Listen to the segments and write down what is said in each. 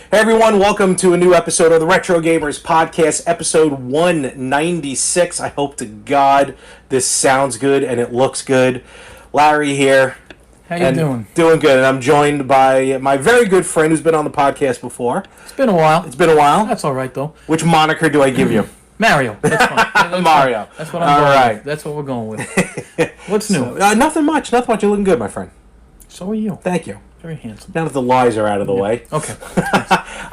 Hey everyone, welcome to a new episode of the Retro Gamers Podcast, episode 196. I hope to God this sounds good and it looks good. Larry here. How you doing? Doing good, and I'm joined by my very good friend who's been on the podcast before. It's been a while. It's been a while. That's all right, though. Which moniker do I give you? Mario. That's fine. That's Mario. Fine. That's what I'm all going right. with. That's what we're going with. What's new? Nothing much. Nothing much. You're looking good, my friend. So are you. Thank you. Very handsome. Now that the lies are out of the way. Okay.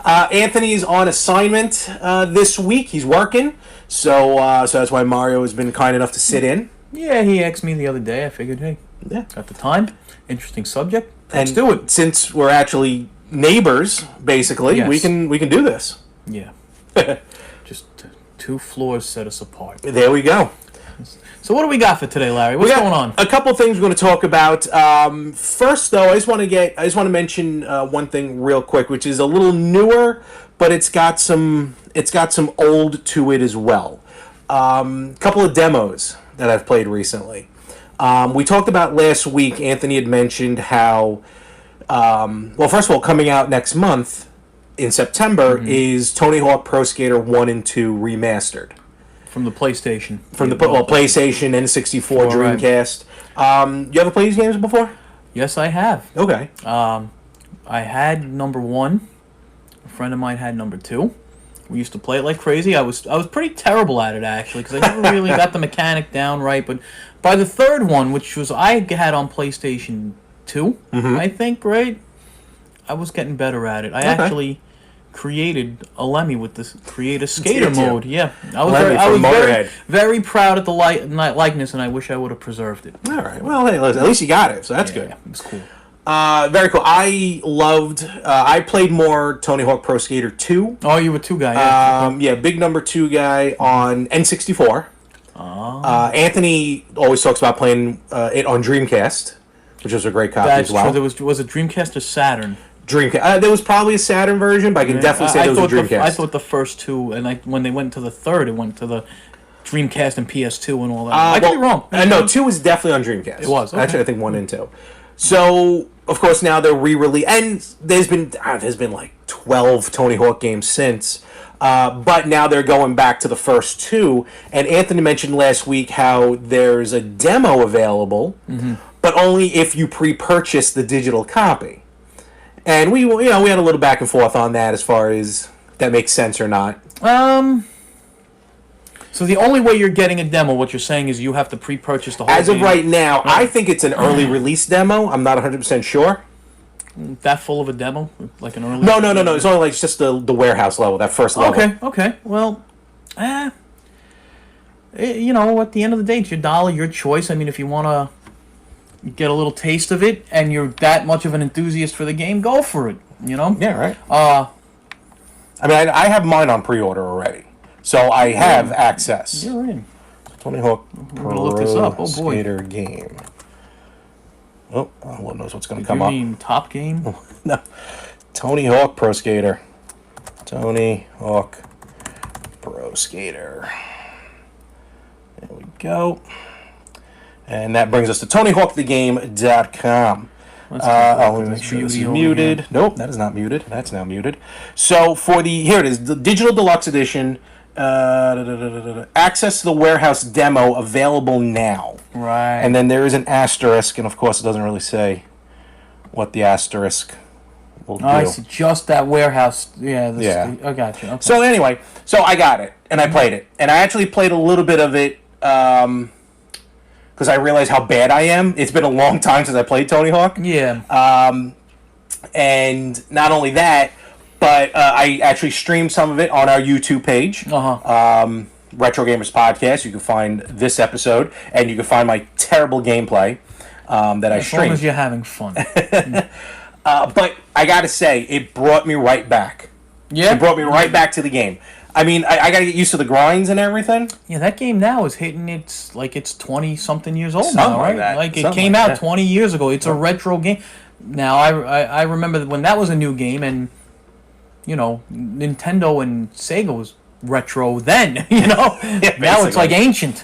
Anthony's on assignment this week. He's working, so that's why Mario has been kind enough to sit in. Yeah, he asked me the other day. I figured, hey, at the time, interesting subject. Let's do it. Since we're actually neighbors, basically, Yes. we can do this. Yeah. Just two floors set us apart. There we go. So what do we got for today, Larry? What's going on? A couple things we're going to talk about. First, though, I just want to mention one thing real quick, which is a little newer, but it's got some old to it as well. Couple of demos that I've played recently. We talked about last week. Anthony had mentioned how, first of all, coming out next month in September is Tony Hawk Pro Skater 1 and 2 remastered. From the PlayStation. PlayStation, N64, Right. Dreamcast. You ever played these games before? Yes, I have. Okay. I had number 1. A friend of mine had number 2. We used to play it like crazy. I was pretty terrible at it, actually, because I never really got the mechanic down right. But by the third one, which was I had on PlayStation 2, I think, right? I was getting better at it. I actually created a Lemmy with this create a skater mode. Yeah, I was very proud of the likeness, and I wish I would have preserved it. All right. Well, hey, listen, at least you got it, so that's good. Yeah, it was cool. Very cool. I played more Tony Hawk Pro Skater 2. Oh, you were 2 guy. Yeah, big number 2 guy on N64. Anthony always talks about playing it on Dreamcast, which was a great copy as well. That's true. Was it Dreamcast or Saturn? Dreamcast. There was probably a Saturn version, but I can definitely say there was a Dreamcast. I thought the first 2, and when they went to the third, it went to the Dreamcast and PS2 and all that. I could be wrong. No, 2 was definitely on Dreamcast. It was. Okay. Actually, I think 1 and 2. So, of course, now they're re-released, and there's been like 12 Tony Hawk games since. But now they're going back to the first 2. And Anthony mentioned last week how there's a demo available, but only if you pre-purchase the digital copy. And we had a little back and forth on that as far as that makes sense or not. So the only way you're getting a demo, what you're saying is you have to pre-purchase the whole As of game. right now, I think it's an early release demo. I'm not 100% sure. That full of a demo? Like an early... No. It's only like just the warehouse level, that first level. Okay. Well, at the end of the day, it's your dollar, your choice. I mean, if you want to get a little taste of it and you're that much of an enthusiast for the game, go for it, Yeah, right. I mean, I have mine on pre-order already, so I have access. You're in. Tony Hawk Pro Skater game. Oh, Lord knows what's going to come up. You mean Top Game? No. Tony Hawk Pro Skater. Tony Hawk Pro Skater. There we go. And that brings us to TonyHawkTheGame.com. Let me make sure this is muted. Here. Nope, that is not muted. That's now muted. So here it is, the Digital Deluxe Edition. Access to the warehouse demo available now. Right. And then there is an asterisk, and of course it doesn't really say what the asterisk will do. I see. Just that warehouse. Yeah. I got you. Okay. So anyway, I got it, and I played it. And I actually played a little bit of it because I realized how bad I am. It's been a long time since I played Tony Hawk. Yeah. And not only that, but I actually streamed some of it on our YouTube page. Retro Gamers Podcast. You can find this episode, and you can find my terrible gameplay that I streamed. As long as you're having fun. But I gotta say, it brought me right back. Yeah? It brought me right back to the game. I mean, I gotta get used to the grinds and everything. Yeah, that game now is hitting it's 20-something years old Something now, right? Like it came out 20 years ago. It's a retro game. Now, I remember when that was a new game, and, Nintendo and Sega was retro then, Yeah, now it's like ancient.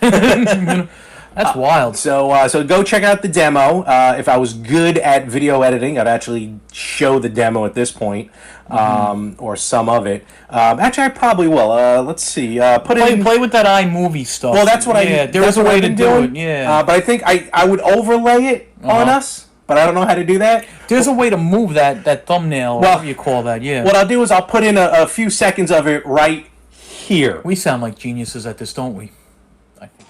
That's wild. So go check out the demo. If I was good at video editing, I'd actually show the demo at this point, or some of it. Actually, I probably will. Let's see. Play with that iMovie stuff. Well, that's what There is a way to do it. Yeah. But I think I would overlay it on us, but I don't know how to do that. There's a way to move that thumbnail, Well, whatever you call that. Yeah. What I'll do is I'll put in a few seconds of it right here. We sound like geniuses at this, don't we? I think.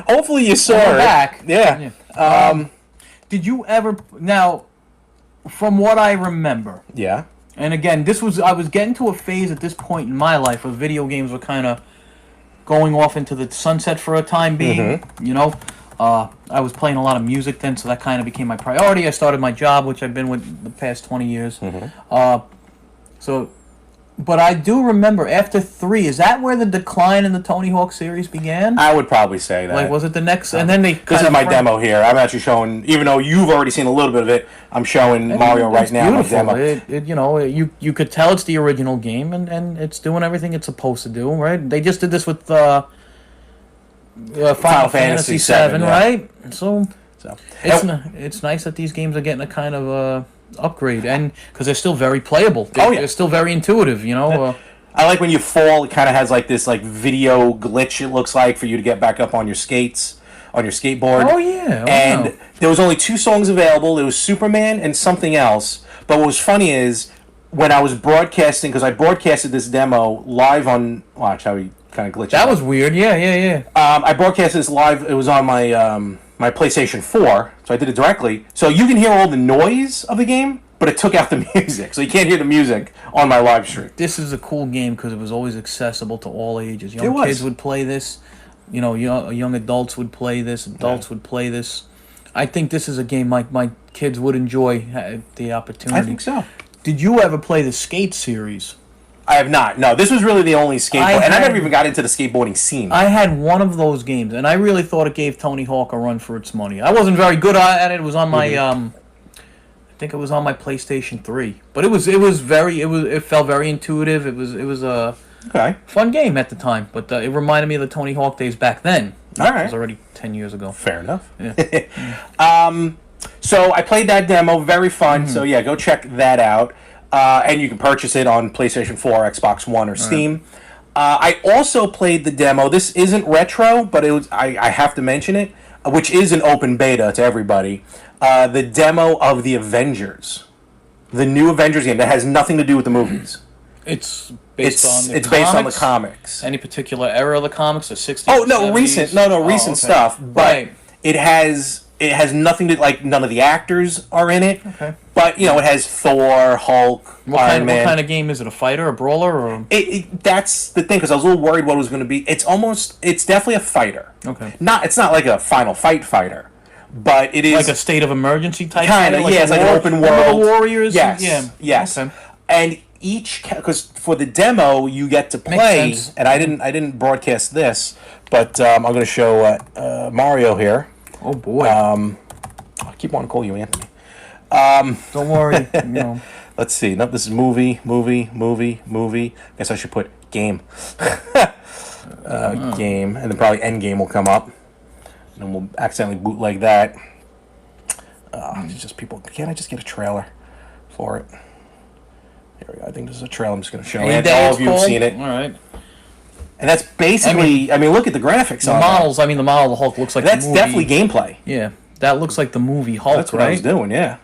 Hopefully you saw We're it. back. Yeah. Did you ever now? From what I remember, Yeah. and again, I was getting to a phase at this point in my life where video games were kind of going off into the sunset for a time being. You know, I was playing a lot of music then, so that kind of became my priority. I started my job, which I've been with the past 20 years. But I do remember after 3, is that where the decline in the Tony Hawk series began? I would probably say that. Like, was it the next? And then they. This is my demo here. I'm actually showing, even though you've already seen a little bit of it, I'm showing Mario right now. Beautiful. My demo. You know, you could tell it's the original game, and it's doing everything it's supposed to do, right? They just did this with Final Fantasy VII, yeah. right? So So it's nice that these games are getting a kind of upgrade, and because they're still very playable. Oh, yeah. They're still very intuitive. You know. I like when you fall, it kind of has like this like video glitch, it looks like, for you to get back up on your skates, on your skateboard. Oh, yeah. Wow. And there was only 2 songs available. There was Superman and something else. But what was funny is when I was broadcasting, because I broadcasted this demo live on, watch how he kind of glitched. That was weird. Yeah. I broadcasted this live. It was on my my PlayStation 4, so I did it directly. So you can hear all the noise of the game, but it took out the music, so you can't hear the music on my live stream. This is a cool game because it was always accessible to all ages. It Young was. kids would play this. You know, young adults would play this. Adults would play this. I think this is a game my kids would enjoy the opportunity. I think so. Did you ever play the Skate series? I have not. No, this was really the only skateboard, and I had- never even got into the skateboarding scene. I had one of those games, and I really thought it gave Tony Hawk a run for its money. I wasn't very good at it. It was on my I think it was on my PlayStation 3, but it felt very intuitive. It was a Okay. fun game at the time, but it reminded me of the Tony Hawk days back then. All right. It was already 10 years ago. Fair enough. Yeah. So I played that demo, very fun. So yeah, go check that out, and you can purchase it on PlayStation 4, Xbox One, or Steam. I also played the demo. This isn't retro, but it was. I have to mention it, which is an open beta to everybody. The demo of the Avengers, the new Avengers game that has nothing to do with the movies. It's based on the It's based on the comics? comics. Any particular era of the comics, the 60s? Oh no, 70s? recent recent okay. stuff. But Right. it has nothing to, like, none of the actors are in it. Okay. But it has Thor, Hulk, Iron Man. What kind of game is it? A fighter, a brawler, or That's the thing, because I was a little worried what it was going to be. It's definitely a fighter. okay? It's not like a Final Fight fighter, but it is Like a state of emergency type. kind of, fighter? Like yeah. a It's like an open remember world. the Warriors. Yes, Yeah. yes. Okay. And because for the demo you get to play, sense. and I didn't broadcast this, but I'm going to show Mario here. Oh boy. I keep wanting to call you Anthony. Don't worry. You know. Let's see. No, this is movie. Guess I should put game. Game, and then probably end game will come up, and then we'll accidentally bootleg that. It's just people. Can't I just get a trailer for it? Here we go. I think this is a trailer. I'm just going to show it. All of you have seen it, All right. and that's basically. I mean, look at the graphics The on that. models. I mean, the model of the Hulk looks like That's the movie. definitely gameplay. Yeah, that looks like the movie Hulk. That's what right? I was doing, yeah.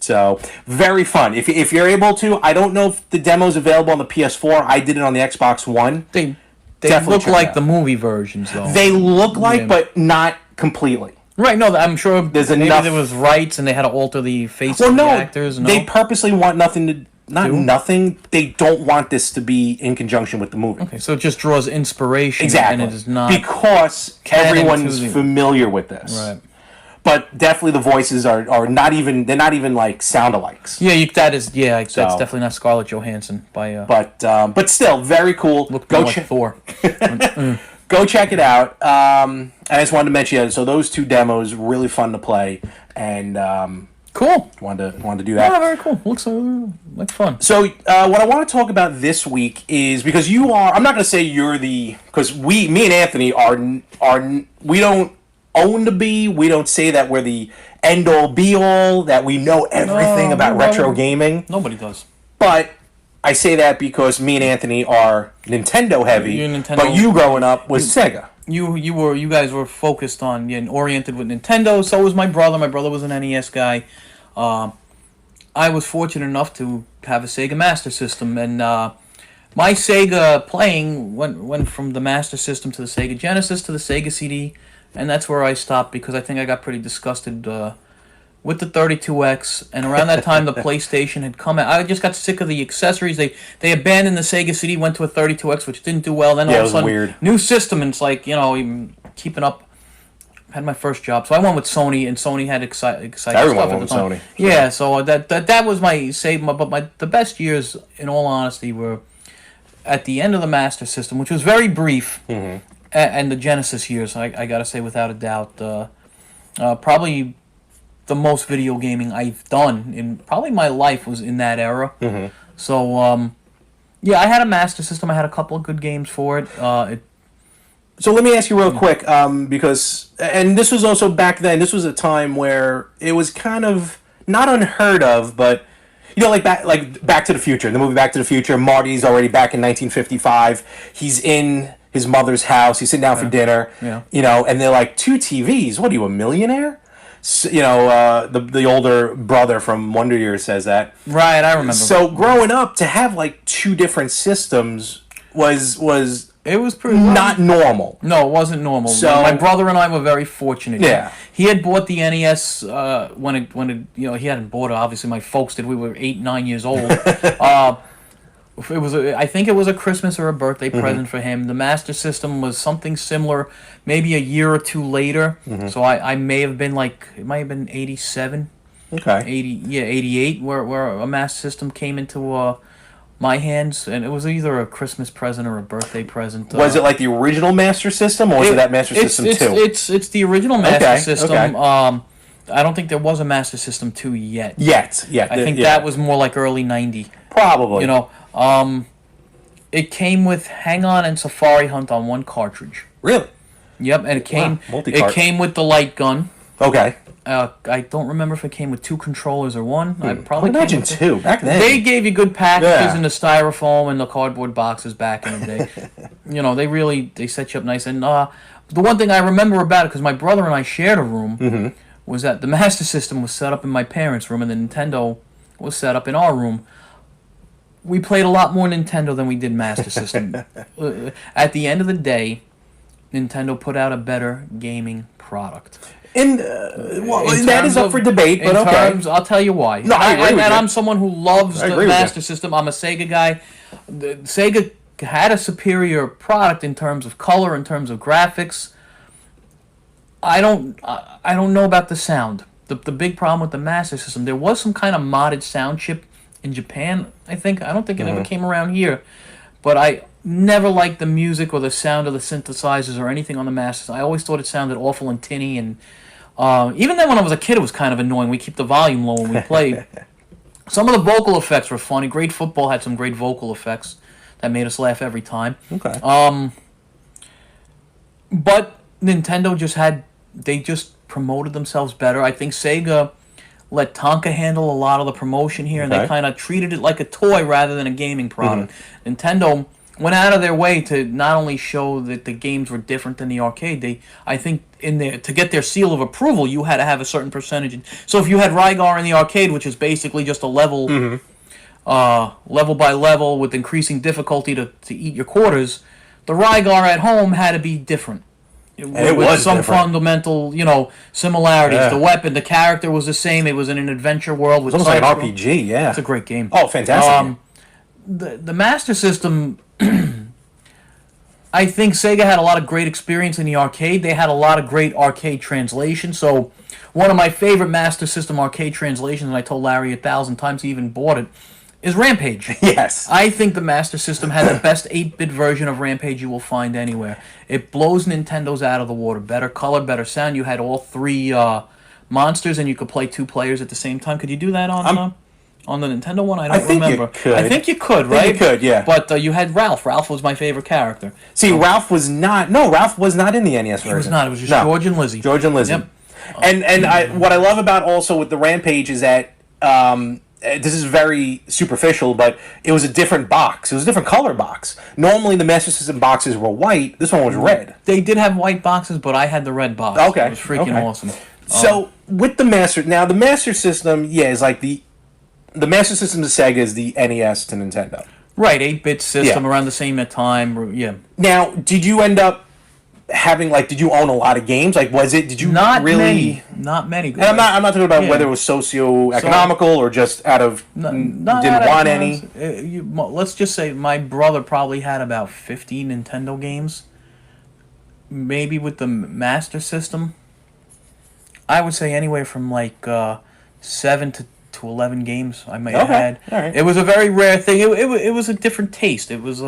So, very fun. If you're able to, I don't know if the demo's available on the PS4. I did it on the Xbox One. They Definitely look check it like out. the movie versions, though. They look like, Yeah. but not completely. Right, no, I'm sure There's maybe enough- there was rights and they had to alter the face Well, of the no, actors. No? they purposely want nothing to. Not nothing. They don't want this to be in conjunction with the movie. Okay, so it just draws inspiration. Exactly. And it is not. because canon everyone's to the- familiar with this. Right. But definitely the voices are not even. They're not even like sound-alikes. Yeah, that's So- definitely not Scarlett Johansson by But still, very cool. look Go more like check. Thor. Go check it out. I just wanted to mention, so those two demos really fun to play, and Cool. wanted to do Yeah, that. very cool. Looks like fun. So what I want to talk about this week is because you are. I'm not going to say you're the because me and Anthony are we don't own to be. We don't say that we're the end all be all, that we know everything No, about no. retro gaming. Nobody does. But I say that because me and Anthony are Nintendo heavy. You're Nintendo- But you growing up was Sega. You guys were focused on and oriented with Nintendo. So was my brother. My brother was an NES guy. I was fortunate enough to have a Sega Master System, and my Sega playing went from the Master System to the Sega Genesis to the Sega CD, and that's where I stopped because I think I got pretty disgusted with the 32X. And around that time, the PlayStation had come out. I just got sick of the accessories. They abandoned the Sega CD, went to a 32X, which didn't do well. Then Yeah, all it of a was sudden, weird. new system, and it's like even keeping up. Had my first job, so I went with Sony, and Sony had exciting Everyone stuff went at the with time. Sony. Yeah, so that was my save. But the best years, in all honesty, were at the end of the Master System, which was very brief, and the Genesis years. I gotta say, without a doubt, probably the most video gaming I've done in probably my life was in that era. So yeah, I had a Master System. I had a couple of good games for it. So let me ask you real quick, because and this was also back then. This was a time where it was kind of not unheard of, but you know, like Back to the Future, the movie Back to the Future. Marty's already back in 1955. He's in his mother's house. He's sitting down for dinner. Yeah. You know, and they're like, 2 TVs. What are you, a millionaire? So, you know, the older brother from Wonder Years says that. Right, I remember. So growing up, to have like 2 different systems was it was pretty not normal. No, it wasn't normal. So- My brother and I were very fortunate. Yeah. He had bought the NES when it he hadn't bought it. Obviously, my folks did. We were 8, 9 years old. It was I think it was a Christmas or a birthday present for him. The Master System was something similar, maybe a year or 2 later. So I may have been like it might have been 87, Okay. 88, where a Master System came into my hands, and it was either a Christmas present or a birthday present. Was it like the original Master System, or was it that Master System 2? It's the original Master Okay, System. okay. I don't think there was a Master System 2 yet. Yeah. I think that was more like early 90. probably. You know, it came with Hang On and Safari Hunt on one cartridge. Really? Yep, and it came multi-cart. it came with the light gun. Okay. I don't remember if it came with 2 controllers or one. I I probably would imagine came with 2 back then. They gave you good packages Yeah. in the styrofoam and the cardboard boxes back in the day. You know, they set you up nice. And the one thing I remember about it, because my brother and I shared a room, was that the Master System was set up in my parents' room and the Nintendo was set up in our room. We played a lot more Nintendo than we did Master System. At the end of the day, Nintendo put out a better gaming product. And In that is terms up of- for debate, but in okay. terms- I'll tell you why. No, I agree with and you. I'm someone who loves I the agree with Master you. System. I'm a Sega guy. Sega had a superior product in terms of color, in terms of graphics. I don't know about the sound. The big problem with the Master System, there was some kind of modded sound chip in Japan, I think. I don't think it ever came around here. But I never liked the music or the sound of the synthesizers or anything on the Master System. I always thought it sounded awful and tinny, and even then when I was a kid it was kind of annoying. We keep the volume low when we played. Some of the vocal effects were funny. Great Football had some great vocal effects that made us laugh every time. Okay. But Nintendo they just promoted themselves better. I think Sega let Tonka handle a lot of the promotion here, and they Okay. kind of treated it like a toy rather than a gaming product. Nintendo went out of their way to not only show that the games were different than the arcade. I think to get their seal of approval, you had to have a certain percentage. So if you had Rygar in the arcade, which is basically just a level, level by level with increasing difficulty to eat your quarters, the Rygar at home had to be different. it with was some different. fundamental, similarities. Yeah. The weapon, the character was the same. It was in an adventure world with It's almost like an side-scroll. RPG, yeah. It's a great game. Oh, fantastic. The Master System, I think Sega had a lot of great experience in the arcade. They had a lot of great arcade translation. So one of my favorite Master System arcade translations, and I told Larry 1,000 times he even bought it, is Rampage. Yes. I think the Master System had the best 8-bit version of Rampage you will find anywhere. It blows Nintendo's out of the water. Better color, better sound. You had all three monsters, and you could play 2 players at the same time. Could you do that on the Nintendo one? I don't think you remember. could. I think you could, right? you could, yeah. But you had Ralph. Ralph was my favorite character. See, Ralph was not in the NES version. It was not. It was just No. George and Lizzie. George and Lizzie. Yep. And what I love about also with the Rampage is that this is very superficial, but it was a different box. It was a different color box. Normally, the Master System boxes were white. This one was red. They did have white boxes, but I had the red box. Okay. It was freaking Okay. awesome. So with the Master System, is like the Master System to Sega is the NES to Nintendo. Right, 8-bit system Yeah. around the same time. Yeah. Now, did you end up having did you own a lot of games? Did you Not really? many. Not many. And I'm not talking about Yeah. whether it was socio-economical or just out of didn't want any. Let's just say my brother probably had about 50 Nintendo games. Maybe with the Master System, I would say anywhere from 7 to 11 games I may have had. All right. It was a very rare thing. It was a different taste. It was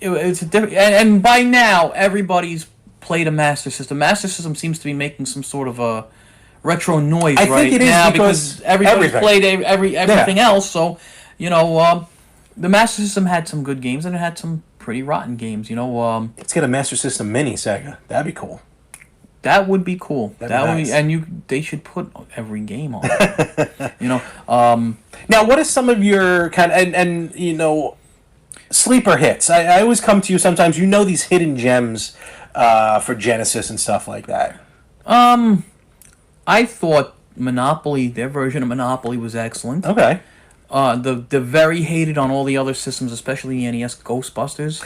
it's a different, and by now everybody's played a Master System. Master System seems to be making some sort of a retro noise I think right it is now because everybody's everything. played everything else. So the Master System had some good games and it had some pretty rotten games. Let's get a Master System Mini Sega. That'd be cool. That would be cool. That'd be nice. And they should put every game on. Now, what is some of your sleeper hits? I always come to you sometimes. These hidden gems for Genesis and stuff like that. I thought Monopoly, their version of Monopoly, was excellent. Okay. The very hated on all the other systems, especially the NES, Ghostbusters.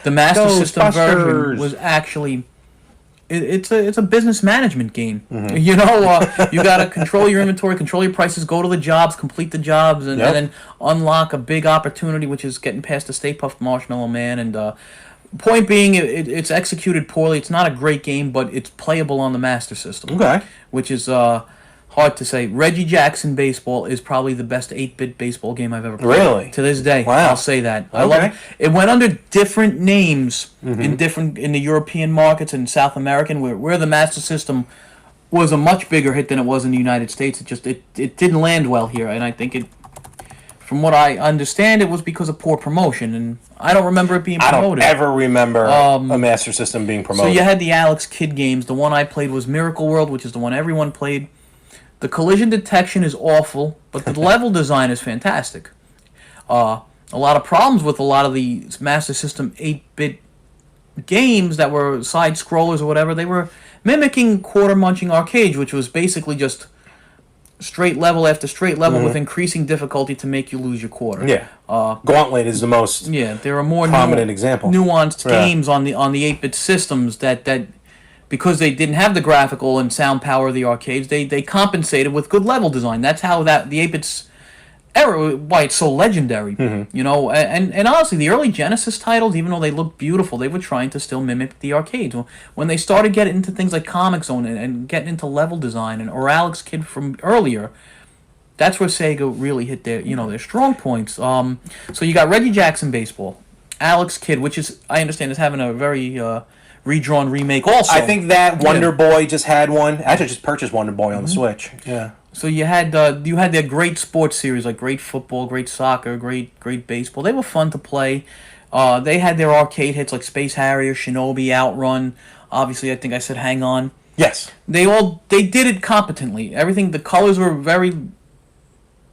The Master System version Ghostbusters. was actually it's a business management game. Mm-hmm. You got to control your inventory, control your prices, go to the jobs, complete the jobs, and then unlock a big opportunity, which is getting past the Stay Puft Marshmallow Man. And point being, it's executed poorly. It's not a great game, but it's playable on the Master System. Okay. Which is hard to say. Reggie Jackson Baseball is probably the best 8-bit baseball game I've ever played. Really? To this day. Wow. I'll say that. I Okay. love it. It went under different names in the European markets and South American, where the Master System was a much bigger hit than it was in the United States. It didn't land well here, and I think from what I understand, it was because of poor promotion, and I don't remember it being I promoted. don't ever remember a Master System being So promoted. you had the Alex Kidd games. The one I played was Miracle World, which is the one everyone played. The collision detection is awful, but the level design is fantastic. A lot of problems with a lot of the Master System 8-bit games that were side-scrollers or whatever. They were mimicking quarter-munching arcade, which was basically just straight level after straight level with increasing difficulty to make you lose your quarter. Yeah. Gauntlet is the most. Yeah, there are more Prominent example. nuanced Yeah. games on the 8-bit systems that because they didn't have the graphical and sound power of the arcades, they compensated with good level design. That's how the 8-bits era, why it's so legendary. And honestly, the early Genesis titles, even though they looked beautiful, they were trying to still mimic the arcades. When they started getting into things like Comic Zone and getting into level design or Alex Kidd from earlier, that's where Sega really hit their strong points. So you got Reggie Jackson Baseball, Alex Kidd, which is I understand is having a very redrawn remake also. I think that Wonder Boy just had one. Actually, I just purchased Wonder Boy on the Switch. Yeah. So you had their great sports series like great football, great soccer, great baseball. They were fun to play. They had their arcade hits like Space Harrier, Shinobi, Outrun. Obviously, I think I said Hang On. Yes. They did it competently. Everything, the colors were very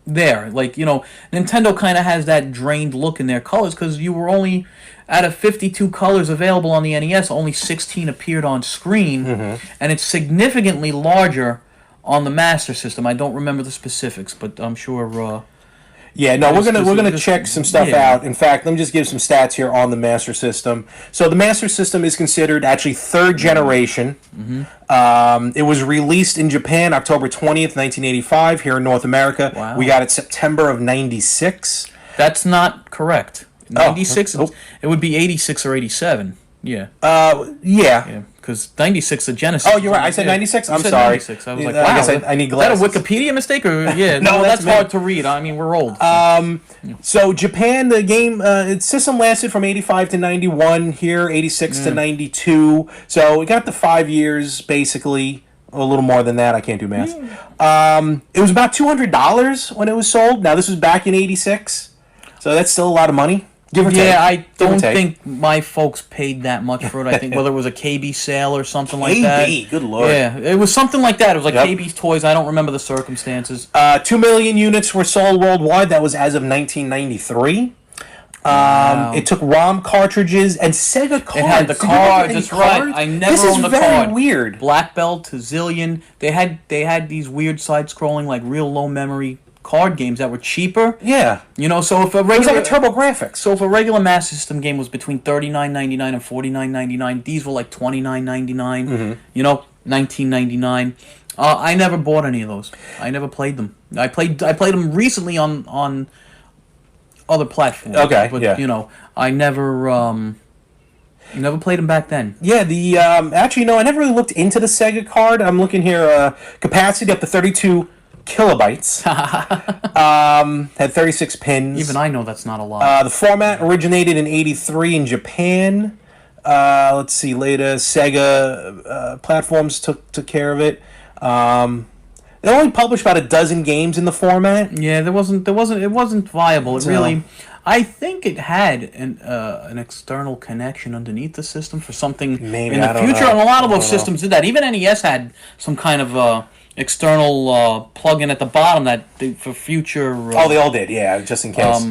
there. Nintendo kind of has that drained look in their colors because you were only out of 52 colors available on the NES, only 16 appeared on screen, and it's significantly larger on the Master System. I don't remember the specifics, but I'm sure. Yeah, no, we're gonna Just- check some stuff yeah. out. In fact, let me just give some stats here on the Master System. So the Master System is considered actually third generation. It was released in Japan October 20th, 1985. Here in North America, Wow. we got it September of '96. That's not correct. 96, oh. it would be 86 or 87. Yeah. Yeah. Yeah, because 96 the Genesis. Oh, you're right. I said 96? You I'm said sorry. 96. I was like, I wow. guess I need Is that a glasses. Wikipedia mistake? Or yeah, No, no, that's that's me. hard to read. I mean, we're old. So Japan, the game, its system lasted from 85 to 91. Here, 86 to 92. So we got the 5 years, basically. A little more than that. I can't do math. It was about $200 when it was sold. Now, this was back in 86. So that's still a lot of money. Give or take. Yeah, I Give or don't take. think my folks paid that much for it. I think whether it was a KB sale or something like that. KB, good lord. Yeah, it was something like that. It was like Yep. KB's Toys. I don't remember the circumstances. 2 million units were sold worldwide. That was as of 1993. Wow. It took ROM cartridges and Sega cards. It had the Did you ever get cards. any That's right. cards? I never This is owned the very card. weird. Black Belt to Zillion. They had these weird side-scrolling, like real low memory card games that were cheaper. Yeah. You know, so if a It was regular like a Turbo Graphics. So if a regular Master System game was between $39.99 and $49.99, these were like $29.99. You know, $19.99. I never bought any of those. I never played them. I played them recently on other platforms. Okay, but yeah. you know, I never played them back then. Yeah, the actually no, I never really looked into the Sega card. I'm looking here, capacity up to 32 kilobytes. Had 36 pins. Even I know that's not a lot. The format originated in '83 in Japan. Let's see, later Sega platforms took care of it. They only published about a dozen games in the format. Yeah, it wasn't viable. It No. really, I think it had an external connection underneath the system for something Maybe, in I the don't future, know. and a lot of I those don't know. systems did that. Even NES had some kind of external plug-in at the bottom for future. Oh, they all did, yeah, just in case.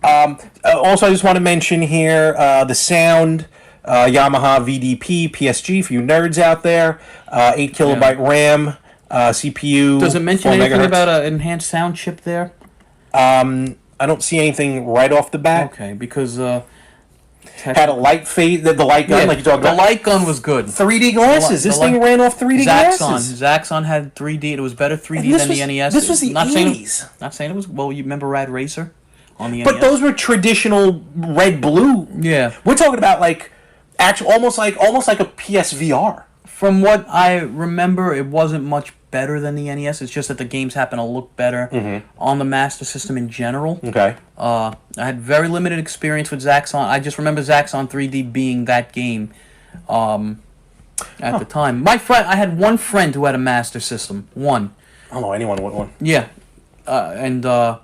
Also, I just want to mention here the sound. Yamaha VDP PSG for you nerds out there. 8 kilobyte RAM. CPU. Does it mention 4 anything megahertz. about an enhanced sound chip there? I don't see anything right off the bat. Okay, because Had a light fade, the light gun, like you talked the about. light gun was good. 3D glasses. The This light- thing ran off 3D glasses. Zaxxon had 3D. It was better 3D And this than was- the NES. this was the not 80s. Saying, not saying it was. Well, you remember Rad Racer on the But NES? those were traditional red blue. Yeah. We're talking about like actual, almost like a PSVR. From what I remember, it wasn't much better than the NES. It's just that the games happen to look better on the Master System in general. Okay. I had very limited experience with Zaxxon. I just remember Zaxxon 3D being that game at the time. I had one friend who had a Master System. One. I don't know anyone with one. Yeah. I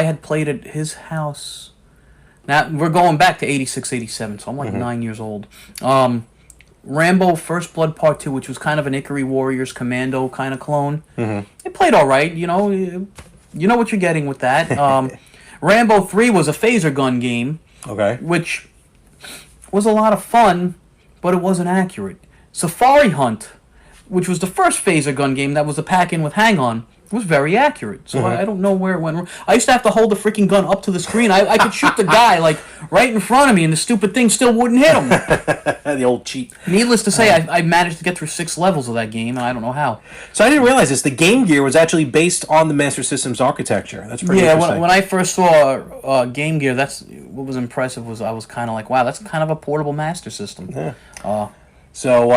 had played at his house. Now, we're going back to 86, 87, so I'm like 9 years old. Rambo First Blood Part 2, which was kind of an Ikari Warriors Commando kind of clone. It played all right, you know what you're getting with that. Rambo 3 was a phaser gun game, Okay. which was a lot of fun, but it wasn't accurate. Safari Hunt, which was the first phaser gun game that was a pack-in with hang-on, was very accurate. So I don't know where it went wrong. I used to have to hold the freaking gun up to the screen. I could shoot the guy like right in front of me, and the stupid thing still wouldn't hit him. The old cheat. Needless to say, I managed to get through 6 levels of that game, and I don't know how. So I didn't realize this. The Game Gear was actually based on the Master System's architecture. That's pretty Yeah, interesting. when I first saw Game Gear, that's what was impressive. Was I was kind of like, wow, that's kind of a portable Master System. So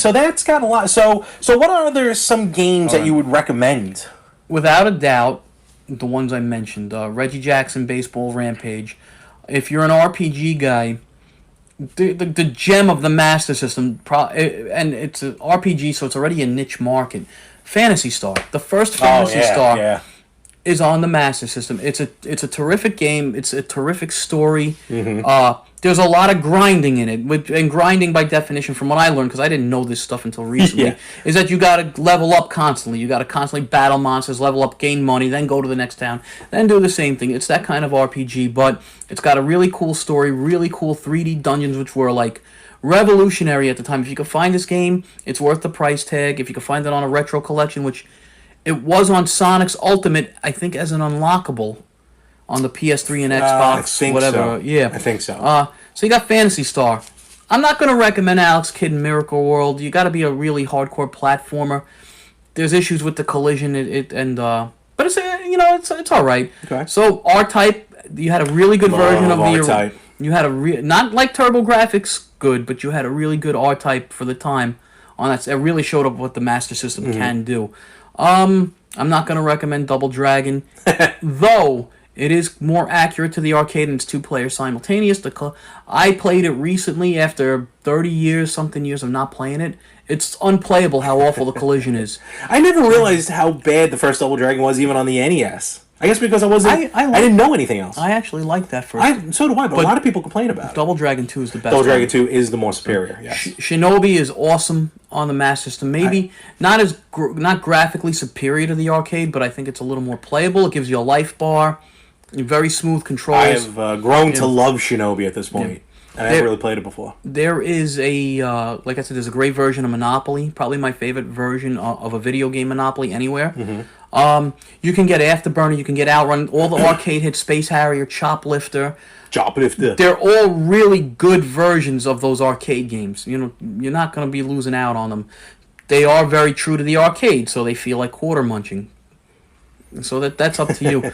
so that's got a lot. So what are some games that you would recommend? Without a doubt, the ones I mentioned, Reggie Jackson Baseball Rampage. If you're an RPG guy, the gem of the Master System, and it's an RPG, so it's already a niche market. Phantasy Star, the first Phantasy Star, yeah. is on the Master System. It's a terrific game. It's a terrific story. There's a lot of grinding in it, and grinding by definition, from what I learned, because I didn't know this stuff until recently, Yeah. is that you got to level up constantly. You got to constantly battle monsters, level up, gain money, then go to the next town, then do the same thing. It's that kind of RPG, but it's got a really cool story, really cool 3D dungeons, which were like revolutionary at the time. If you could find this game, it's worth the price tag. If you could find it on a retro collection, which It was on Sonic's Ultimate, I think, as an unlockable on the PS3 and Xbox, I think whatever. so. Yeah, I think so. So you got Phantasy Star. I'm not gonna recommend Alex Kidd in Miracle World. You got to be a really hardcore platformer. There's issues with the collision, but it's it's all right. Okay. So R-Type, you had a really good version of the R-Type. You had not like TurboGrafx good, but you had a really good R-Type for the time on that. It really showed up what the Master System can do. I'm not gonna recommend Double Dragon, though. It is more accurate to the arcade and it's 2 players simultaneous. I played it recently after 30 years of not playing it. It's unplayable how awful the collision is. I never realized how bad the first Double Dragon was, even on the NES. I guess because I wasn't. I didn't know anything else. I actually like that first. So do I, but a lot of people complain about it. Double Dragon 2 is the best. Double Dragon 2 is the more superior. Yes. Shinobi is awesome on the Master System. Maybe not graphically superior to the arcade, but I think it's a little more playable. It gives you a life bar. Very smooth controls. I have grown to love Shinobi at this point, and I haven't really played it before. There is like I said, there's a great version of Monopoly. Probably my favorite version of a video game Monopoly anywhere. Mm-hmm. You can get Afterburner, you can get Outrun, all the arcade hits, Space Harrier, Choplifter. They're all really good versions of those arcade games. You're not going to be losing out on them. They are very true to the arcade, so they feel like quarter munching. So that's up to you.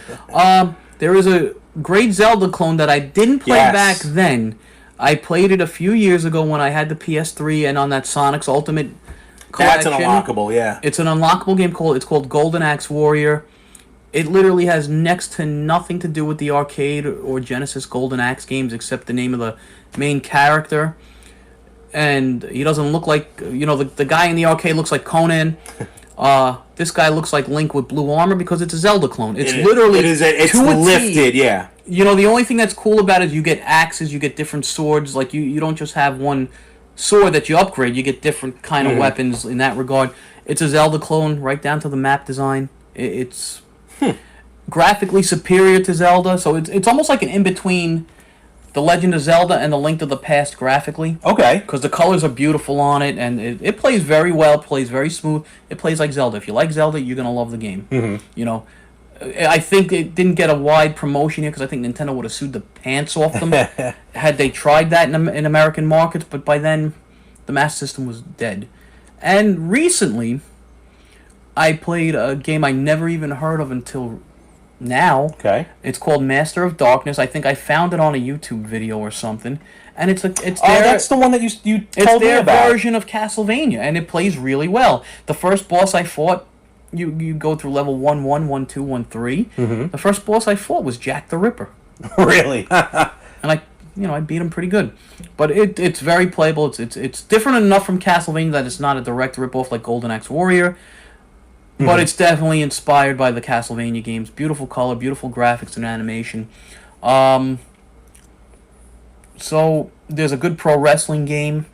There is a great Zelda clone that I didn't play back then. I played it a few years ago when I had the PS3 and on that Sonic's Ultimate collection. That's an unlockable, yeah. It's an unlockable game called Golden Axe Warrior. It literally has next to nothing to do with the arcade or Genesis Golden Axe games except the name of the main character. And he doesn't look like, the guy in the arcade looks like Conan. This guy looks like Link with blue armor because it's a Zelda clone. It's literally it's lifted, yeah. The only thing that's cool about it is you get axes, you get different swords. Like you don't just have one sword that you upgrade. You get different kind of weapons in that regard. It's a Zelda clone, right down to the map design. It's graphically superior to Zelda, so it's almost like an in between The Legend of Zelda and The Link to the Past graphically. Okay. Because the colors are beautiful on it, and it plays very well, plays very smooth. It plays like Zelda. If you like Zelda, you're going to love the game. Mm-hmm. I think it didn't get a wide promotion here because I think Nintendo would have sued the pants off them had they tried that in American markets, but by then, the Master System was dead. And recently, I played a game I never even heard of until now. Okay. It's called Master of Darkness. I think I found it on a YouTube video or something, and it's that's the one that you told me about. It's their version of Castlevania, and it plays really well. The first boss I fought, you go through level 1, 1, 1, 2, 1, 3. Mm-hmm. The first boss I fought was Jack the Ripper. Really? And I beat him pretty good. But it's very playable. It's different enough from Castlevania that it's not a direct ripoff like Golden Axe Warrior. But it's definitely inspired by the Castlevania games. Beautiful color, beautiful graphics and animation. So there's a good pro wrestling game.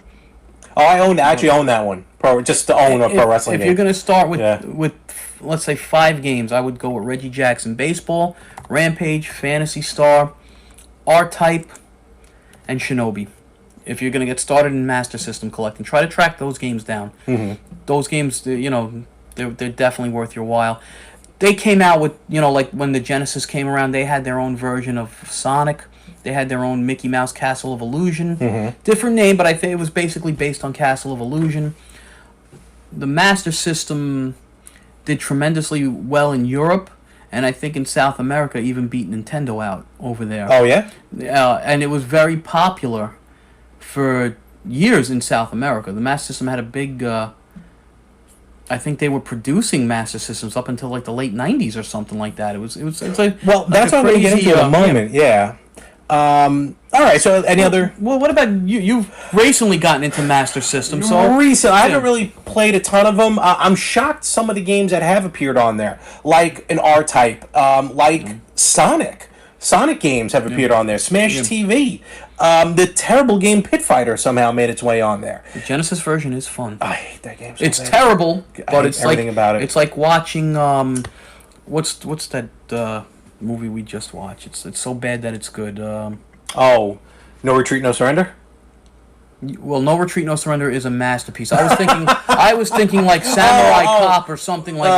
Oh, I own that one. Just to own a pro wrestling game. If you're going to start with, let's say, 5 games, I would go with Reggie Jackson Baseball, Rampage, Phantasy Star, R-Type, and Shinobi. If you're going to get started in Master System collecting, try to track those games down. Mm-hmm. Those games, they're definitely worth your while. They came out with, like when the Genesis came around, they had their own version of Sonic. They had their own Mickey Mouse Castle of Illusion. Mm-hmm. Different name, but I think it was basically based on Castle of Illusion. The Master System did tremendously well in Europe, and I think in South America even beat Nintendo out over there. Oh, yeah? And it was very popular for years in South America. The Master System had a big... I think they were producing Master Systems up until like the late 90s or something like that. It's like... Well, that's what I'm going to get into in a moment, yeah. All right, so any other... Well, what about you? You've recently gotten into Master System, so... I haven't really played a ton of them. I'm shocked some of the games that have appeared on there, like an R-Type, Sonic. Sonic games have appeared on there. Smash TV. The terrible game Pit Fighter somehow made its way on there. The Genesis version is fun. I hate that game so It's bad. terrible, but it's everything about it. It's like watching... what's that... movie we just watched. It's so bad that it's good. No Retreat, No Surrender? Well, No Retreat, No Surrender is a masterpiece. I was thinking like Samurai Cop or something like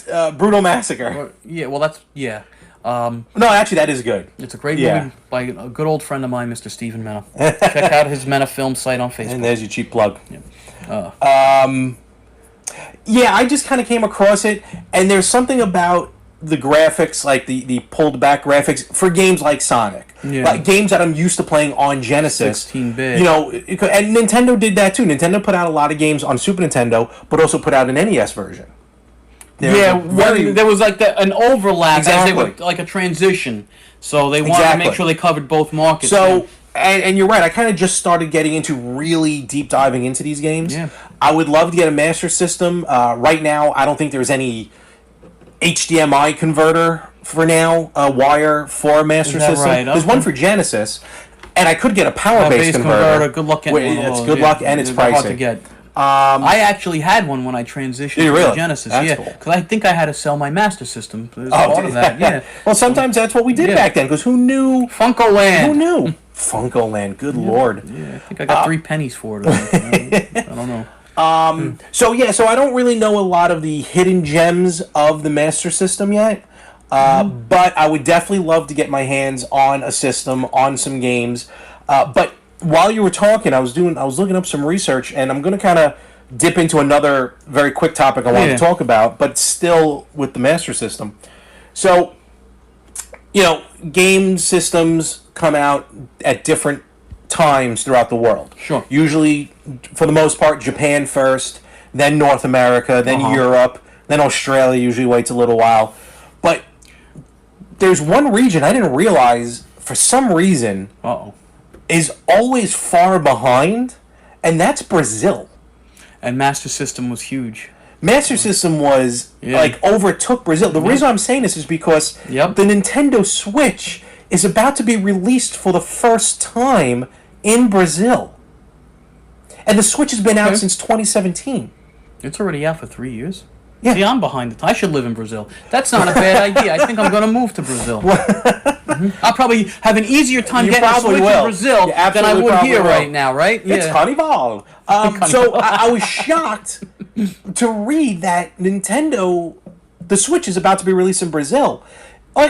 that. Brutal Massacre. Yeah, well, that's yeah. No, actually, that is good. It's a great Yeah. movie by a good old friend of mine, Mr. Stephen Mena. Check out his Mena Film site on Facebook. And there's your cheap plug. Uh, Yeah, I just kind of came across it, and there's something about the graphics, like the pulled back graphics for games like Sonic, Yeah. like games that I'm used to playing on Genesis. 16-bit. You know, and Nintendo did that too. Nintendo put out a lot of games on Super Nintendo, but also put out an NES version. Yeah, there was like an overlap as they Exactly. were like a transition, so they wanted to Exactly. make sure they covered both markets. So, and you're right, I kind of just started getting into really deep diving into these games. Yeah. I would love to get a Master System. Right now, I don't think there's any HDMI converter for now, wire for a Master that System. right? There's Okay. one for Genesis, and I could get a power-based base converter. Good luck getting one of It's those. good Yeah. luck, and it's They're hard to pricey. get. I actually had one when I transitioned Did you to really? Genesis. That's yeah, cool. because I think I had to sell my Master System as Oh, part of that. Yeah, well, sometimes that's what we did Yeah. back then, because who knew? Funko Land. Who knew? Funko-Land, good lord. Yeah, I think I got 3 pennies for it. Or something. I don't know. So I don't really know a lot of the hidden gems of the Master System yet, but I would definitely love to get my hands on a system, on some games. But while you were talking, I was looking up some research, and I'm going to kind of dip into another very quick topic I wanted Yeah. to talk about, but still with the Master System. So, game systems come out at different times throughout the world. Sure. Usually, for the most part, Japan first, then North America, then Europe, then Australia usually waits a little while. But there's one region I didn't realize, for some reason, Uh-oh. is always far behind, and that's Brazil. And Master System was huge. Master System was, overtook Brazil. The reason I'm saying this is because Yep. the Nintendo Switch is about to be released for the first time in Brazil. And the Switch has been out Okay. since 2017. It's already out for 3 years. Yeah. See, I'm behind the I should live in Brazil. That's not a bad idea. I think I'm going to move to Brazil. I'll probably have an easier time You getting a probably Switch will. in Brazil You than I absolutely would probably here will. right now, right? It's Carnival. So I was shocked to read that Nintendo, the Switch is about to be released in Brazil. I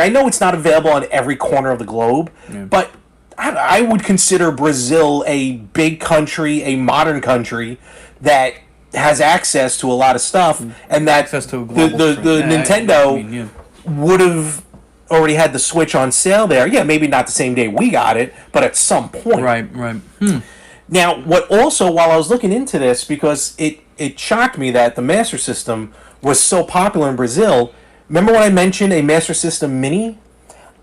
know it's not available on every corner of the globe, but I would consider Brazil a big country, a modern country that has access to a lot of stuff, and that Access to a global the stream. Yeah, Nintendo would have already had the Switch on sale there. Yeah, maybe not the same day we got it, but at some point. Right. Now, while I was looking into this, because it shocked me that the Master System was so popular in Brazil. Remember when I mentioned a Master System Mini?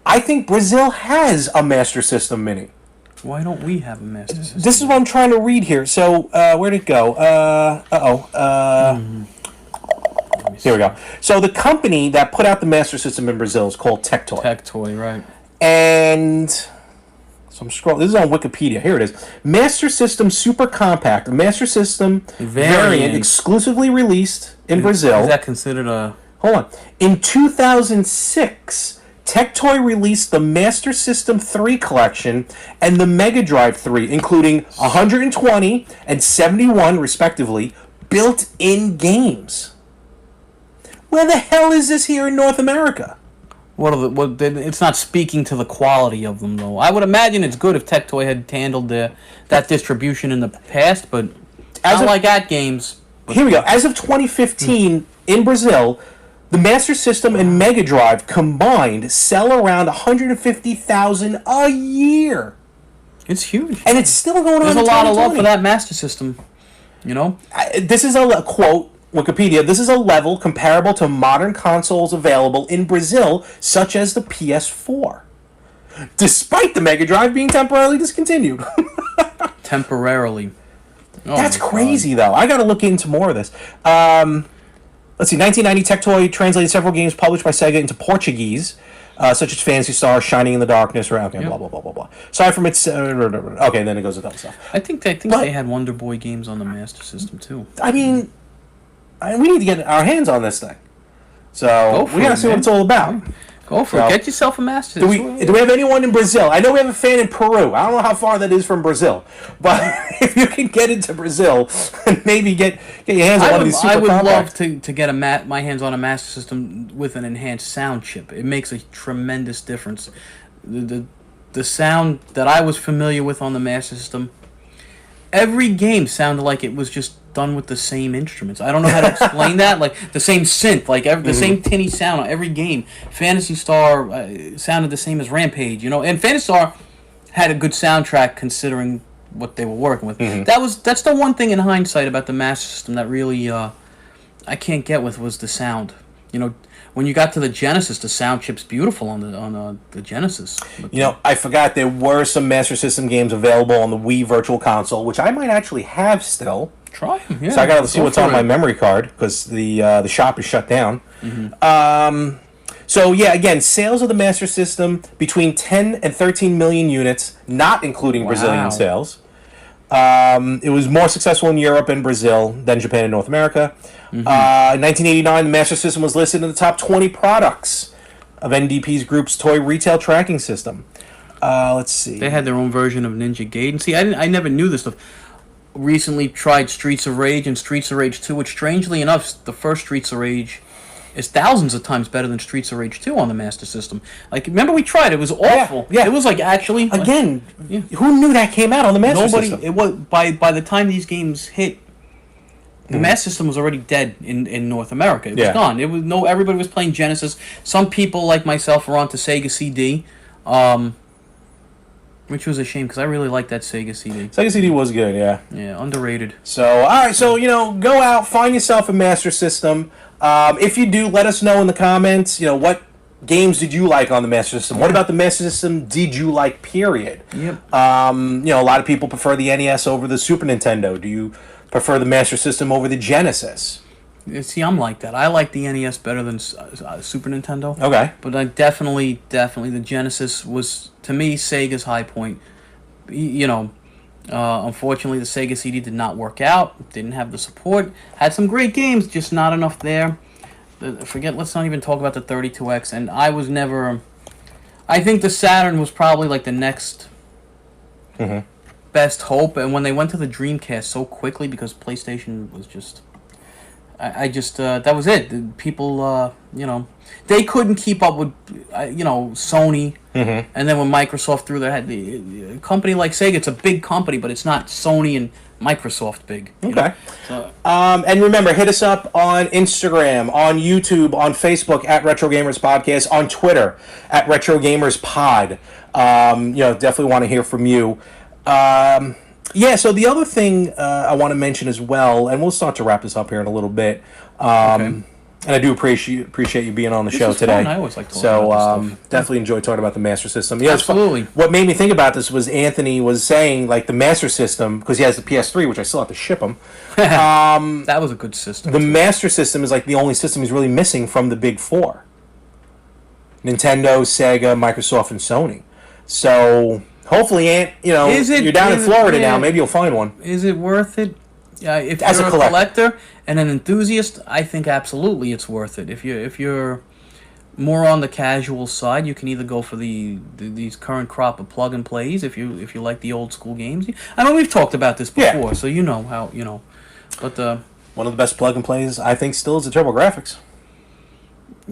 I think Brazil has a Master System Mini. Why don't we have a Master System? This is what I'm trying to read here. So, where'd it go? Here we go. So, the company that put out the Master System in Brazil is called Tectoy. Tectoy, right. And so I'm scrolling. This is on Wikipedia. Here it is. Master System Super Compact, a Master System variant exclusively released in Brazil. Is that considered a... Hold on. In 2006, Tectoy released the Master System 3 collection and the Mega Drive 3, including 120 and 71, respectively, built-in games. Where the hell is this here in North America? It's not speaking to the quality of them, though. I would imagine it's good if Tectoy had handled that distribution in the past, but not like at games. Here we go. As of 2015, in Brazil, the Master System and Mega Drive combined sell around 150,000 a year. It's huge. And it's still going on There's in a lot of love 2020. for that Master System, you know? This is a quote, Wikipedia, this is a level comparable to modern consoles available in Brazil, such as the PS4. Despite the Mega Drive being temporarily discontinued. Temporarily. Oh That's my God. crazy, though. I gotta look into more of this. Let's see, 1990, Tectoy translated several games published by Sega into Portuguese, such as Phantasy Star, Shining in the Darkness, blah, blah, blah, blah, blah. Aside from its... okay, then it goes with other stuff. I think they had Wonder Boy games on the Master System, too. I mean, we need to get our hands on this thing. So, for we gotta it, see what man. it's all about. Go for it. Get yourself a Master Do System. we have anyone in Brazil? I know we have a fan in Peru. I don't know how far that is from Brazil, but if you can get into Brazil and maybe get your hands on one of these super I would compacts. love to get my hands on a Master System with an enhanced sound chip. It makes a tremendous difference. The sound that I was familiar with on the Master System, every game sounded like it was just done with the same instruments. I don't know how to explain that. Like the same synth, like the same tinny sound on every game. Phantasy Star sounded the same as Rampage, and Phantasy Star had a good soundtrack considering what they were working with. That's the one thing in hindsight about the Master System that really I can't get with was the sound. When you got to the Genesis, the sound chip's beautiful on the Genesis. But I forgot there were some Master System games available on the Wii Virtual Console, which I might actually have still. try them. Yeah, So I gotta see what's for on my it. memory card because the shop is shut down. So yeah, again, sales of the Master System between 10 and 13 million units, not including Brazilian sales. It was more successful in Europe and Brazil than Japan and North America. In 1989, the Master System was listed in the top 20 products of NDP's group's toy retail tracking system. Let's see. They had their own version of Ninja Gaiden. See, I never knew this stuff. Recently tried Streets of Rage and Streets of Rage 2, which strangely enough, the first Streets of Rage is thousands of times better than Streets of Rage 2 on the Master System. Like, remember we tried it was awful. Yeah. It was like actually Again, who knew that came out on the Master nobody System? it was by the time these games hit the Master System was already dead in North America. It was gone. It was everybody was playing Genesis. Some people like myself were onto Sega CD. Which was a shame because I really liked that Sega CD. Sega CD was good, yeah. Yeah, underrated. So, alright, so, go out, find yourself a Master System. If you do, let us know in the comments, what games did you like on the Master System? What about the Master System did you like, period? Yep. A lot of people prefer the NES over the Super Nintendo. Do you prefer the Master System over the Genesis? See, I'm like that. I like the NES better than Super Nintendo. Okay. But I definitely, the Genesis was, to me, Sega's high point. Unfortunately, the Sega CD did not work out. Didn't have the support. Had some great games, just not enough there. Let's not even talk about the 32X. And I was never... I think the Saturn was probably like the next best hope. And when they went to the Dreamcast so quickly, because PlayStation was just... that was it. The people, they couldn't keep up with, Sony. And then when Microsoft threw their head, a company like Sega, it's a big company, but it's not Sony and Microsoft big. Okay. So, and remember, hit us up on Instagram, on YouTube, on Facebook at Retro Gamers Podcast, on Twitter at Retro Gamers Pod. Definitely want to hear from you. Yeah, so the other thing I want to mention as well, and we'll start to wrap this up here in a little bit, and I do appreciate you being on the show today. Fun. I always like talking about this stuff. Definitely enjoy talking about the Master System. Absolutely. What made me think about this was Anthony was saying, like, the Master System, because he has the PS3, which I still have to ship him. That was a good system. The Master System is like the only system he's really missing from the big four. Nintendo, Sega, Microsoft, and Sony. So... hopefully, you're down in Florida now. Maybe you'll find one. Is it worth it? If As you're a a collector and an enthusiast, I think absolutely it's worth it. If you're more on the casual side, you can either go for these current crop of plug and plays. If you like the old school games, I mean we've talked about this before, so you know how But one of the best plug and plays I think still is the TurboGrafx.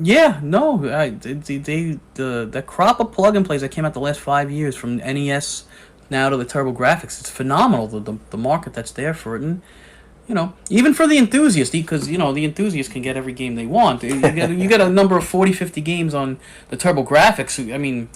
Yeah, no, the crop of plug and plays that came out the last 5 years from NES now to the TurboGrafx, it's phenomenal. The market that's there for it, and even for the enthusiast, because the enthusiast can get every game they want. You get a number of 40, 50 games on the TurboGrafx. I mean,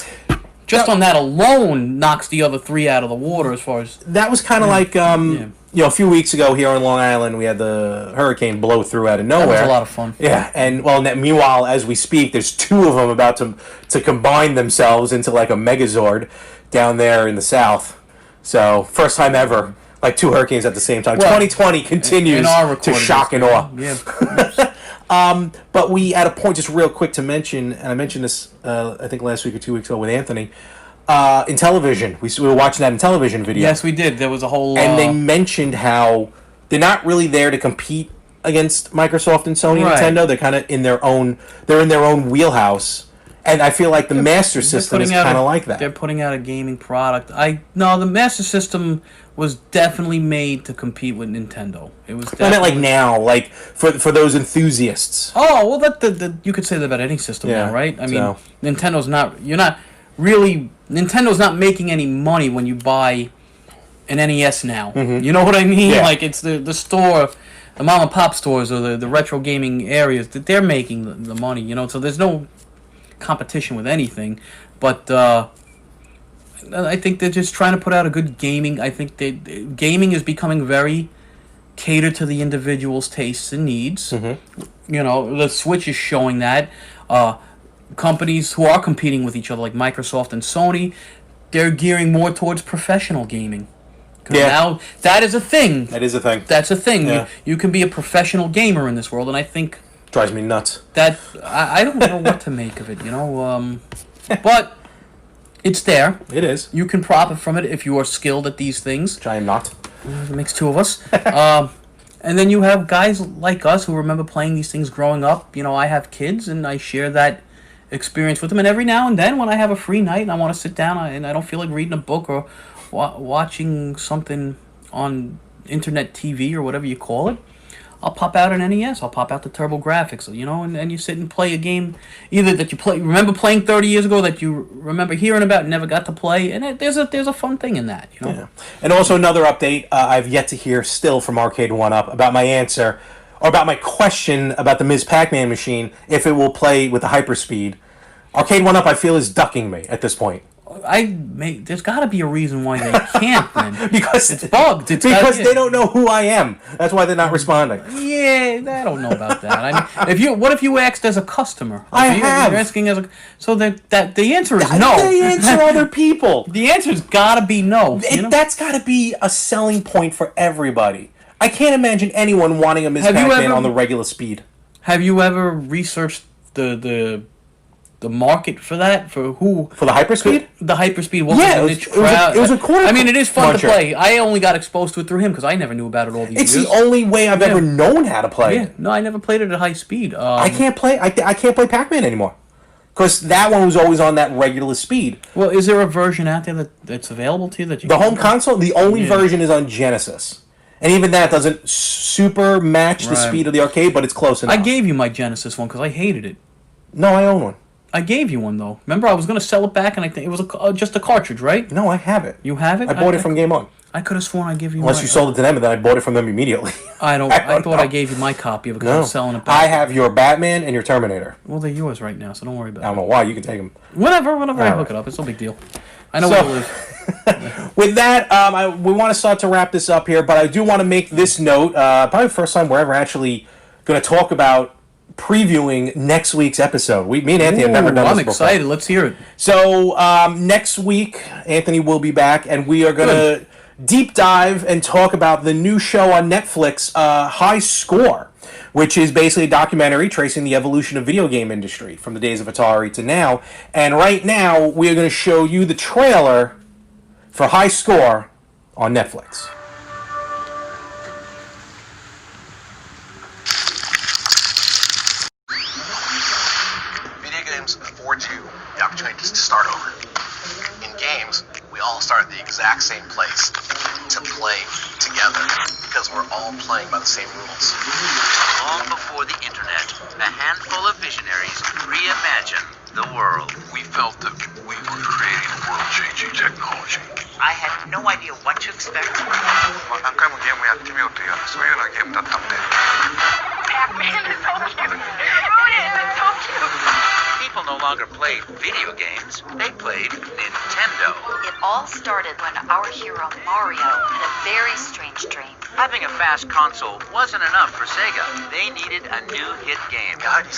just on that alone knocks the other three out of the water as far as that was kind of like a few weeks ago here on Long Island, we had the hurricane blow through out of nowhere. That was a lot of fun. Yeah, and meanwhile, as we speak, there's two of them about to combine themselves into like a Megazord down there in the south. So first time ever, like two hurricanes at the same time. 2020 continues to shock and awe. Yeah. But we at a point, just real quick to mention, and I mentioned this I think last week or 2 weeks ago with Anthony. In television, we were watching that in television video. Yes, we did. There was a whole... And they mentioned how they're not really there to compete against Microsoft and Sony and Nintendo. They're kind of in their own wheelhouse. And I feel like the Master System is kind of like that. They're putting out a gaming product. No, the Master System was definitely made to compete with Nintendo. It was. I meant like now, like for those enthusiasts. Oh well, you could say that about any system now, right? I mean, Nintendo's not. Nintendo's not making any money when you buy an NES now. Mm-hmm. You know what I mean? Yeah. Like it's the store, the mom and pop stores or the retro gaming areas that they're making the money. So there's no competition with anything, but I think they're just trying to put out a good gaming. I think gaming is becoming very catered to the individual's tastes and needs. Mm-hmm. The Switch is showing that. Companies who are competing with each other, like Microsoft and Sony, they're gearing more towards professional gaming. Yeah. Now that is a thing. That is a thing. That's a thing. Yeah. You can be a professional gamer in this world, and I think drives me nuts. that I don't know what to make of it. But it's there. It is. You can profit from it if you are skilled at these things. Which I am not. It makes two of us. And then you have guys like us who remember playing these things growing up. I have kids, and I share that experience with them. And every now and then, when I have a free night and I want to sit down and I don't feel like reading a book or watching something on internet TV or whatever you call it, I'll pop out an NES. I'll pop out the TurboGrafx, and you sit and play a game either that you remember playing 30 years ago that you remember hearing about and never got to play, and there's a fun thing in that, Yeah. And also another update, I've yet to hear still from Arcade 1-Up about my answer, or about my question about the Ms. Pac-Man machine, if it will play with the hyperspeed. Arcade 1-Up, I feel, is ducking me at this point. There's got to be a reason why they can't then. Because it's bugged. They don't know who I am. That's why they're not responding. Yeah, I don't know about that. I mean, what if you asked as a customer? I have. You're asking so that the answer is no. They answer other people. The answer's got to be no. That's got to be a selling point for everybody. I can't imagine anyone wanting a Ms. Pac-Man on the regular speed. Have you ever researched the market for that? For who? For the hyperspeed? The hyperspeed. It was a quarter. I mean, it is fun muncher. to play. I only got exposed to it through him because I never knew about it all these years. It's the only way I've ever known how to play. Yeah. No, I never played it at high speed. I can't play. I can't play Pac-Man anymore because that one was always on that regular speed. Well, is there a version out there that's available to you that you? The home console. The only version is on Genesis, and even that doesn't super match the speed of the arcade, but it's close enough. I gave you my Genesis one because I hated it. No, I own one. I gave you one though. Remember, I was going to sell it back, and I think it was just a cartridge, right? No, I have it. You have it? I bought it from Game On. I could have sworn I gave you. Unless you sold it to them, and then I bought it from them immediately. I thought I gave you my copy of it because I was selling it back. I have your Batman and your Terminator. Well, they're yours right now, so don't worry about it. I don't know why. You can take them. Whenever I hook it up, it's no big deal. I know where it lives. With that, we want to start to wrap this up here, but I do want to make this note. Probably the first time we're ever actually going to talk about previewing next week's episode. Me and Anthony have never done this before. I'm excited. Let's hear it. So next week, Anthony will be back, and we are going to deep dive and talk about the new show on Netflix, High Score, which is basically a documentary tracing the evolution of video game industry from the days of Atari to now. And right now, we are going to show you the trailer for High Score on Netflix. affords you the opportunity to start over. In games, we all start at the exact same place to play together because we're all playing by the same rules. Long before the internet, a handful of visionaries reimagined the world. We felt that we were creating world-changing technology. I had no idea what to expect. 何回もゲームやってみようというそういうようなゲームだったので。Pac-Man is so cute. It is so cute. People no longer played video games, they played Nintendo. It all started when our hero Mario had a very strange dream. Having a fast console wasn't enough for Sega. They needed a new hit game. やはり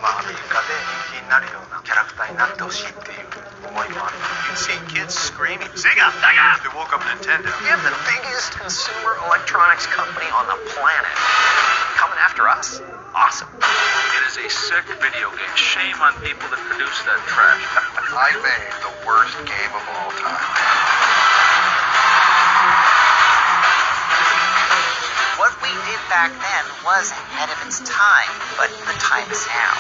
アメリカで人気になるようなキャラクターになってほしいっていう思いもある。You'd see kids screaming, Sega, Sega! They woke up Nintendo. We have the biggest consumer electronics company on the planet. Coming after us? Awesome. It is a sick video game. Shame on people that produce that trash. I made the worst game of all time. What we did back then was ahead of its time, but the time is now.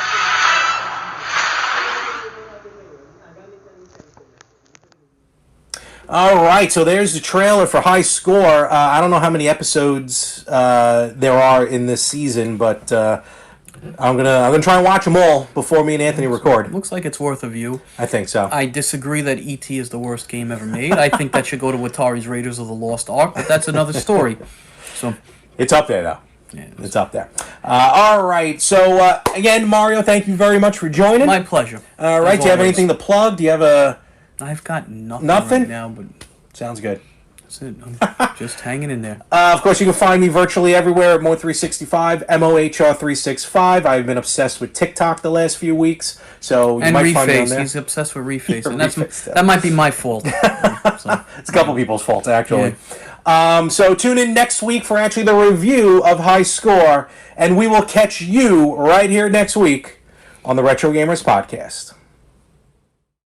All right, so there's the trailer for High Score. I don't know how many episodes there are in this season, but I'm gonna try and watch them all before me and Anthony record. Looks like it's worth a view. I think so. I disagree that E.T. is the worst game ever made. I think that should go to Atari's Raiders of the Lost Ark, but that's another story. So It's up there, though. yeah, It's up there. All right, so again, Mario, thank you very much for joining. my pleasure. All right, As do you have always. anything to plug? Do you have a... I've got nothing, Nothing? right now, but Sounds good. that's it. I'm just hanging in there. Of course, you can find me virtually everywhere at Mo365, MOHR365. I've been obsessed with TikTok the last few weeks, so you And might find me on Reface. there. He's obsessed with Reface, Yeah, and that's Reface, yeah. that might be my fault. So, It's a couple people's fault, actually. So tune in next week for actually the review of High Score, and we will catch you right here next week on the Retro Gamers Podcast.